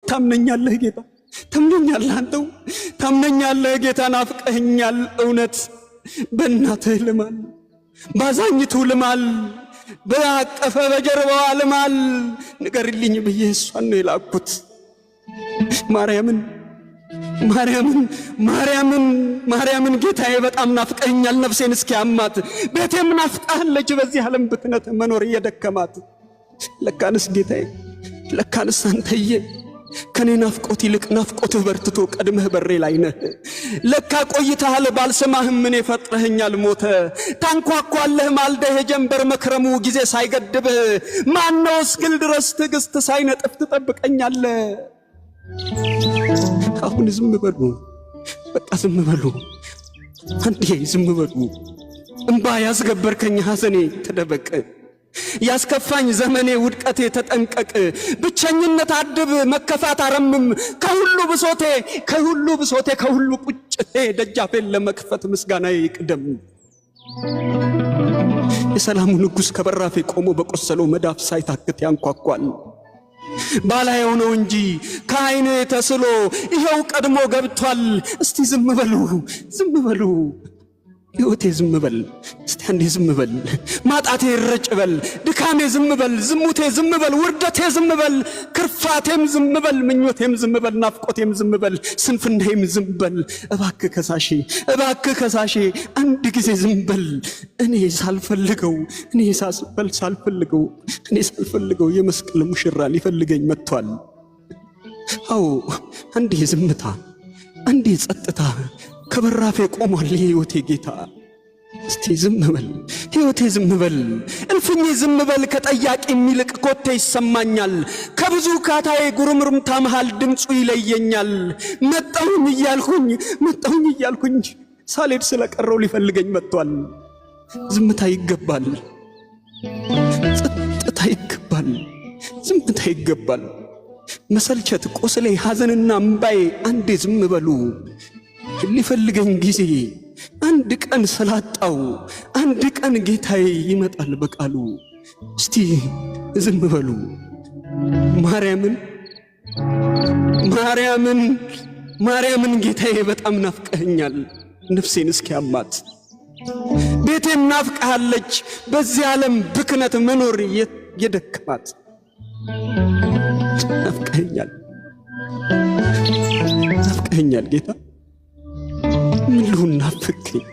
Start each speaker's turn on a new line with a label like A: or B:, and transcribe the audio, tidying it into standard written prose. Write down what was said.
A: ታምነኛለህ ጌታ ታምነኛለህ አንተው ታምነኛለህ ጌታ ናፍቀኸኛል እውነት በእናትህ ልማል ባዛኝቱ ልማል በአቀፈ በጀርባዋ ልማል ንገርልኝ ብዬ እሷን ነው የላኩት ማርያምን ጌታዬ በጣም ናፍቀኸኛል ነፍሴን እስኪያማት ቤቴም ናፍቃለች በዚህ ዓለም ብትነት መኖር እየደከማት ለካንስ ጌታዬ ለካንስ አንተዬ ከኔ ናፍቆት ይልቅ ናፍቆትህ በርትቶ ቀድመህ በሬ ላይ ነህ ለካ ቆይተሃል ባልሰማህም ምን ፈጥረኸኛል ሞተ ታንኳኳለህ ማልደህ ጀንበር መክረሙ ጊዜ ሳይገድብህ ማነው እስክል ድረስ ትዕግስት ሳይነጥፍ ትጠብቀኛለህ አሁን ዝም በሉ በቃ ዝም በሉ አንዴ ዝም በሉ እንባ ያስገበርከኝ ሐዘኔ ተደበቅ ያስከፋኝ ዘመኔ ውድቀቴ ተጠንቀቅ ብቸኝነት አድብ መከፋት አረምም ከሁሉ ብሶቴ ከሁሉ ቁጭቴ ደጃፌን ለመክፈት ምስጋናዬ ይቅደም የሰላሙ ንጉሥ ከበራፌ ቆሞ በቆሰለው መዳፍ ሳይታክት ያንኳኳል ባላየው ነው እንጂ ከዓይኔ ተስሎ ይሄው ቀድሞ ገብቷል እስቲ ዝም በሉ ሕይወቴ ዝም በል እስቲ አንዴ ዝም በል ማጣቴ ይረጭ በል ድካሜ ዝም በል ዝሙቴ ዝም በል ውርደቴ ዝም በል ክርፋቴም ዝም በል ምኞቴም ዝም በል ናፍቆቴም ዝም በል ስንፍናዬም ዝም በል እባክህ ከሳሼ አንድ ጊዜ ዝም በል እኔ ሳልፈልገው የመስቀል ሙሽራ ሊፈልገኝ መጥቷል አዎ አንዴ ዝምታ አንዴ ጸጥታ ከበራፌ ቆሟል ሕይወቴ ጌታ እስቲ ዝም በል ሕይወቴ ዝም በል እልፍኜ ዝም በል ከጠያቂ የሚልቅ ኮቴ ይሰማኛል ከብዙ ካታዬ ጉርምርምታ መሃል ድምፁ ይለየኛል መጣሁኝ እያልኩኝ ሳልሄድ ስለቀረው ሊፈልገኝ መጥቷል ዝምታ ይገባል ጸጥታ ይገባል ዝምታ ይገባል መሰልቸት ቆስሌ ሐዘንና እምባዬ አንዴ ዝም በሉ ሊፈልገኝ ጊዜ አንድ ቀን ስላጣው አንድ ቀን ጌታዬ ይመጣል በቃሉ እስቲ ዝም በሉ ማርያምን ጌታዬ በጣም ናፍቀኸኛል ነፍሴን እስኪያማት ቤቴም ናፍቀሃለች በዚህ ዓለም ብክነት መኖር የደከማት ናፍቀኸኛል ጌታ ምን ልሁን ናፍቀኝ